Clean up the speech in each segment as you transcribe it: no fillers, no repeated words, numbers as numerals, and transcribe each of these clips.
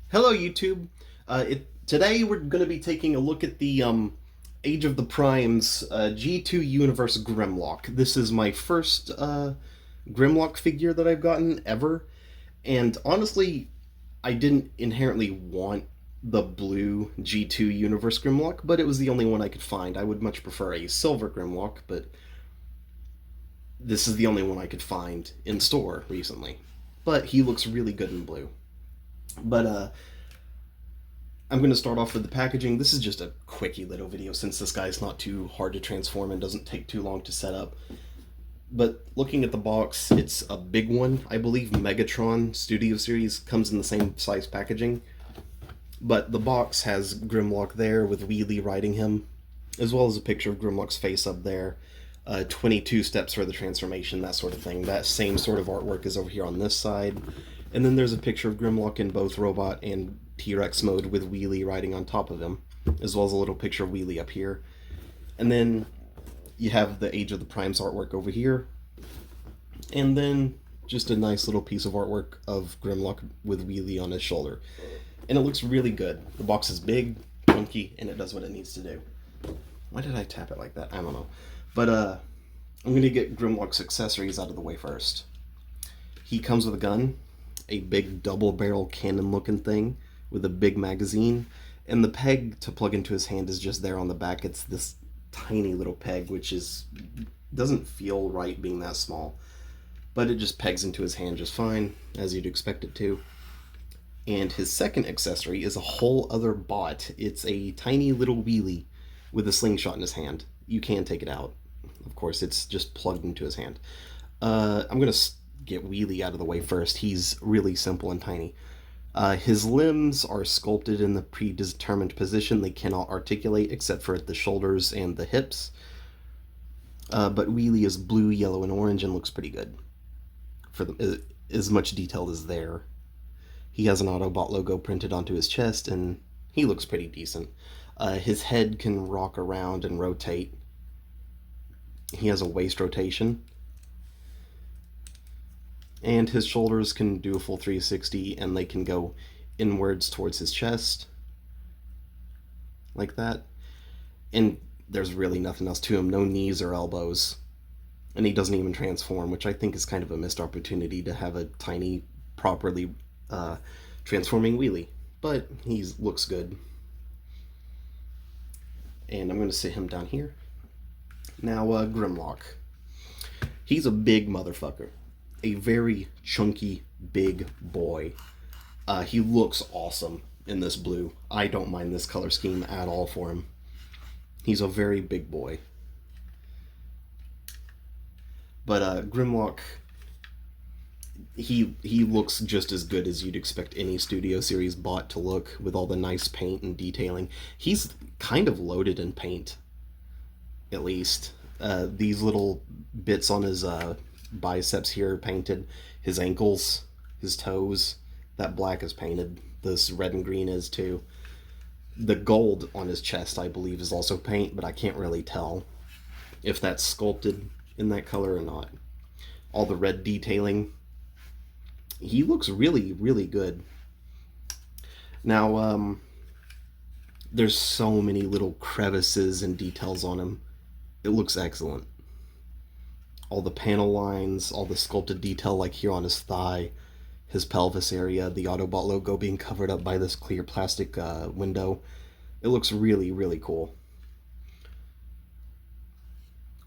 Hello, YouTube. Today we're going to be taking a look at the Age of the Primes G2 Universe Grimlock. This is my first Grimlock figure that I've gotten ever, and honestly, I didn't inherently want the blue G2 Universe Grimlock, but it was the only one I could find. I would much prefer a silver Grimlock, but this is the only one I could find in store recently. But he looks really good in blue. But I'm going to start off with the packaging. This is just a quickie little video since this guy's not too hard to transform and doesn't take too long to set up. But looking at the box, it's a big one. I believe Megatron Studio Series comes in the same size packaging. But the box has Grimlock there with Wheelie riding him, as well as a picture of Grimlock's face up there. 22 steps for the transformation, that sort of thing. That same sort of artwork is over here on this side. And then there's a picture of Grimlock in both robot and T-Rex mode with Wheelie riding on top of him, as well as a little picture of Wheelie up here. And then you have the Age of the Primes artwork over here. And then just a nice little piece of artwork of Grimlock with Wheelie on his shoulder. And it looks really good. The box is big, chunky, and it does what it needs to do. Why did I tap it like that? I don't know. But I'm going to get Grimlock's accessories out of the way first. He comes with a gun, a big double-barrel cannon-looking thing with a big magazine, and the peg to plug into his hand is just there on the back. It's this tiny little peg, which doesn't feel right being that small, but it just pegs into his hand just fine, as you'd expect it to. And his second accessory is a whole other bot. It's a tiny little wheelie with a slingshot in his hand. You can take it out. Of course, it's just plugged into his hand. I'm going to get Wheelie out of the way first. He's really simple and tiny. His limbs are sculpted in the predetermined position. They cannot articulate except for at the shoulders and the hips. But Wheelie is blue, yellow, and orange and looks pretty good. For as much detail as there. He has an Autobot logo printed onto his chest, and he looks pretty decent. His head can rock around and rotate. He has a waist rotation. And his shoulders can do a full 360, and they can go inwards towards his chest. Like that. And there's really nothing else to him. No knees or elbows. And he doesn't even transform, which I think is kind of a missed opportunity to have a tiny, properly transforming wheelie. But he looks good. And I'm going to sit him down here. Now, Grimlock. He's a big motherfucker. A very chunky, big boy. He looks awesome in this blue. I don't mind this color scheme at all for him. He's a very big boy. But Grimlock, he looks just as good as you'd expect any Studio Series bot to look, with all the nice paint and detailing. He's kind of loaded in paint, at least. These little bits on his biceps here are painted. His ankles, his toes, that black is painted. This red and green is too. The gold on his chest, I believe, is also paint, but I can't really tell if that's sculpted in that color or not. All the red detailing. He looks really, really good. Now, there's so many little crevices and details on him. It looks excellent. All the panel lines, all the sculpted detail like here on his thigh, his pelvis area, the Autobot logo being covered up by this clear plastic window. It looks really, really cool.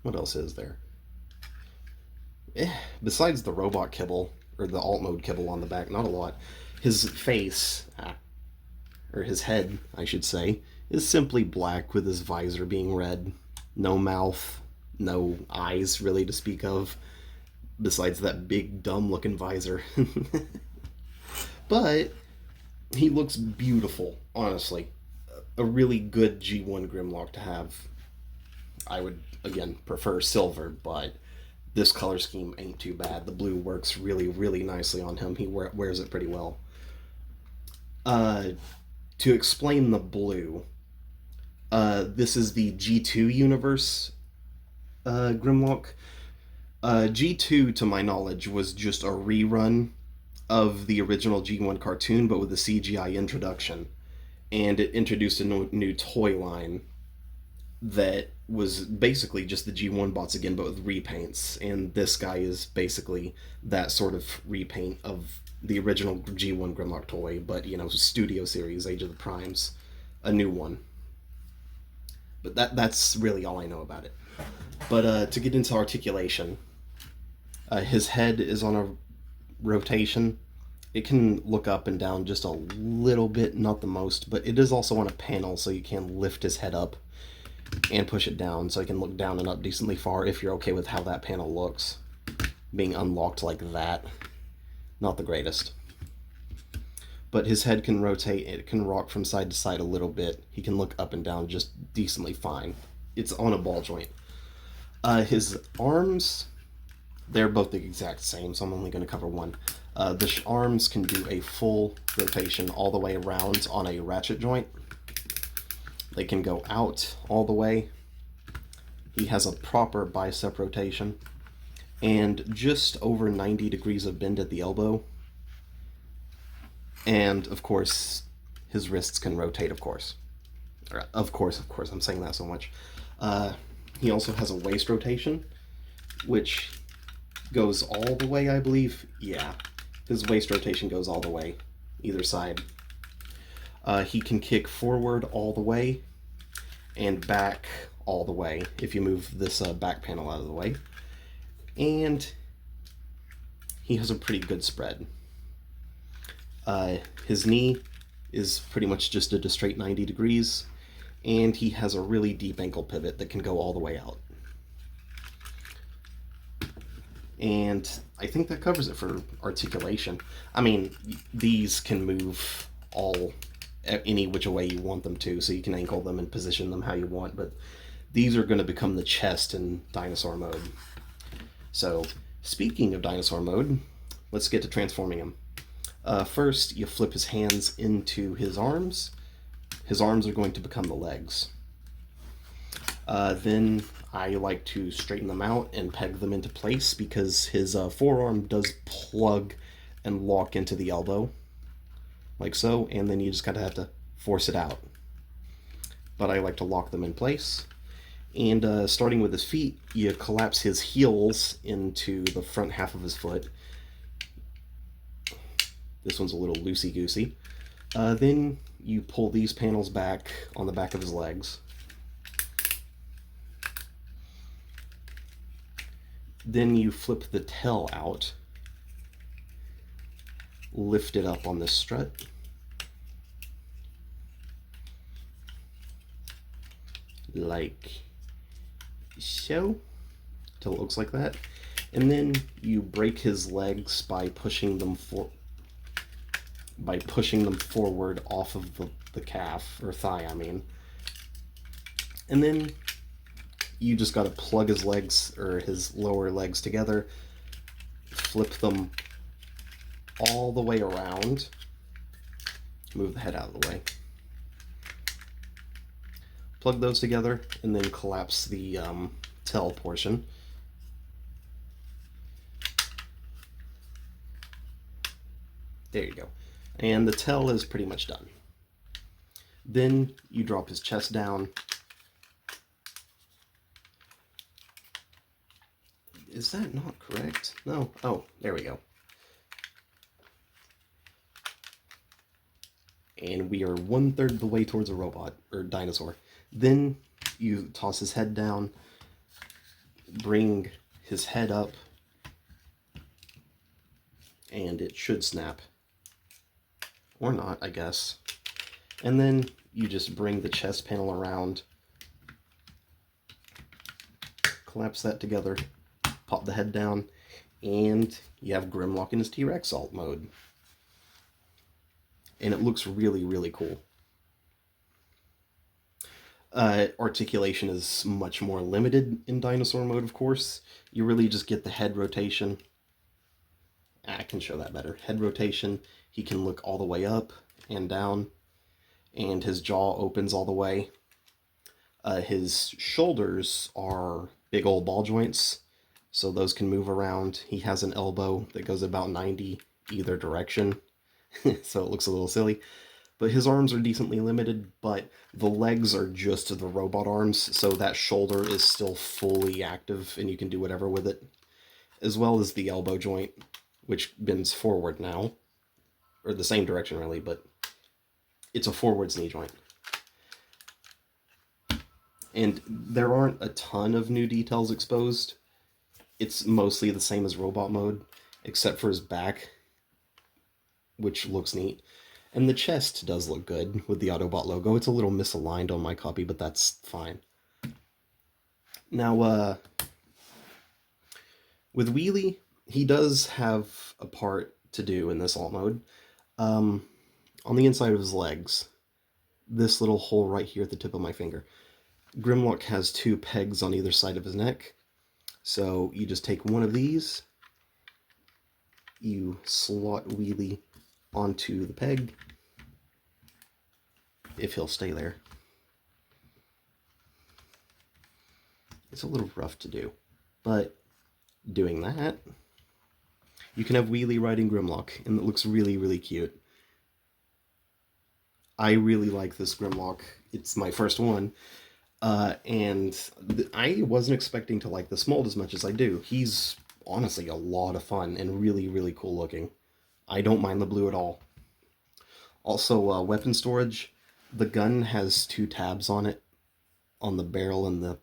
What else is there? Besides the robot kibble, or the alt mode kibble on the back, not a lot. His face, or his head, I should say, is simply black with his visor being red. No mouth, no eyes really to speak of, besides that big dumb looking visor. But he looks beautiful, honestly. A really good G1 Grimlock to have. I would, again, prefer silver, but this color scheme ain't too bad. The blue works really, really nicely on him. He wears it pretty well. To explain the blue, this is the G2 universe Grimlock. G2, to my knowledge, was just a rerun of the original G1 cartoon, but with a CGI introduction. And it introduced a new toy line that was basically just the G1 bots again, but with repaints. And this guy is basically that sort of repaint of the original G1 Grimlock toy, but Studio Series, Age of the Primes, a new one. But that's really all I know about it. But to get into articulation, his head is on a rotation. It can look up and down just a little bit, not the most, but it is also on a panel, so you can lift his head up and push it down, so he can look down and up decently far if you're okay with how that panel looks. Being unlocked like that, not the greatest. But his head can rotate, it can rock from side to side a little bit. He can look up and down just decently fine. It's on a ball joint. His arms, they're both the exact same, so I'm only going to cover one. The arms can do a full rotation all the way around on a ratchet joint. They can go out all the way. He has a proper bicep rotation and just over 90 degrees of bend at the elbow. And of course, his wrists can rotate, of course. Of course, I'm saying that so much. He also has a waist rotation, which goes all the way, I believe. Yeah, his waist rotation goes all the way, either side. He can kick forward all the way and back all the way if you move this back panel out of the way. And he has a pretty good spread. His knee is pretty much just a straight 90 degrees, and he has a really deep ankle pivot that can go all the way out. And I think that covers it for articulation. I mean, these can move any which way you want them to, so you can ankle them and position them how you want, but these are going to become the chest in dinosaur mode. So, speaking of dinosaur mode, let's get to transforming him. First, you flip his hands into his arms. His arms are going to become the legs. Then I like to straighten them out and peg them into place because his forearm does plug and lock into the elbow, like so, and then you just kind of have to force it out. But I like to lock them in place. And starting with his feet, you collapse his heels into the front half of his foot. This one's a little loosey-goosey. Then you pull these panels back on the back of his legs. Then you flip the tail out, lift it up on this strut, like so, till it looks like that. And then you break his legs by pushing them forward off of the calf, or thigh, I mean. And then you just got to plug his legs, or his lower legs together, flip them all the way around, move the head out of the way, plug those together, and then collapse the tail portion. There you go. And the tail is pretty much done. Then you drop his chest down. Is that not correct? No. Oh, there we go. And we are 1/3 the way towards a robot, or dinosaur. Then you toss his head down, bring his head up, and it should snap. Or not, I guess. And then you just bring the chest panel around, collapse that together, pop the head down, and you have Grimlock in his T-Rex alt mode. And it looks really, really cool. Articulation is much more limited in dinosaur mode, of course. You really just get the head rotation. I can show that better. Head rotation, he can look all the way up and down, and his jaw opens all the way. His shoulders are big old ball joints, so those can move around. He has an elbow that goes about 90 either direction, so it looks a little silly. But his arms are decently limited, but the legs are just the robot arms, so that shoulder is still fully active and you can do whatever with it. As well as the elbow joint, which bends forward now, or the same direction really, but it's a forwards knee joint. And there aren't a ton of new details exposed. It's mostly the same as robot mode, except for his back, which looks neat. And the chest does look good with the Autobot logo. It's a little misaligned on my copy, but that's fine. Now, with Wheelie, he does have a part to do in this alt mode. On the inside of his legs, this little hole right here at the tip of my finger, Grimlock has 2 pegs on either side of his neck. So you just take one of these, you slot Wheelie onto the peg, if he'll stay there. It's a little rough to do, but doing that, you can have Wheelie riding Grimlock, and it looks really, really cute. I really like this Grimlock. It's my first one, and I wasn't expecting to like this mold as much as I do. He's honestly a lot of fun and really, really cool looking. I don't mind the blue at all. Also, weapon storage. The gun has 2 tabs on it, on the barrel and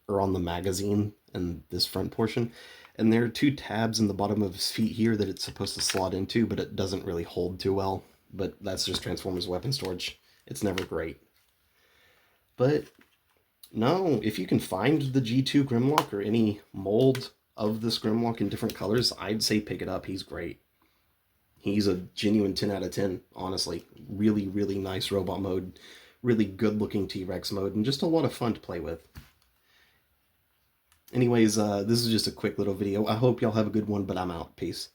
on the magazine and this front portion. And there are 2 tabs in the bottom of his feet here that it's supposed to slot into, but it doesn't really hold too well. But that's just Transformers weapon storage. It's never great. But no, if you can find the G2 Grimlock or any mold of this Grimlock in different colors, I'd say pick it up. He's great. He's a genuine 10 out of 10, honestly. Really, really nice robot mode, really good looking T-Rex mode, and just a lot of fun to play with. Anyways, this is just a quick little video. I hope y'all have a good one, but I'm out. Peace.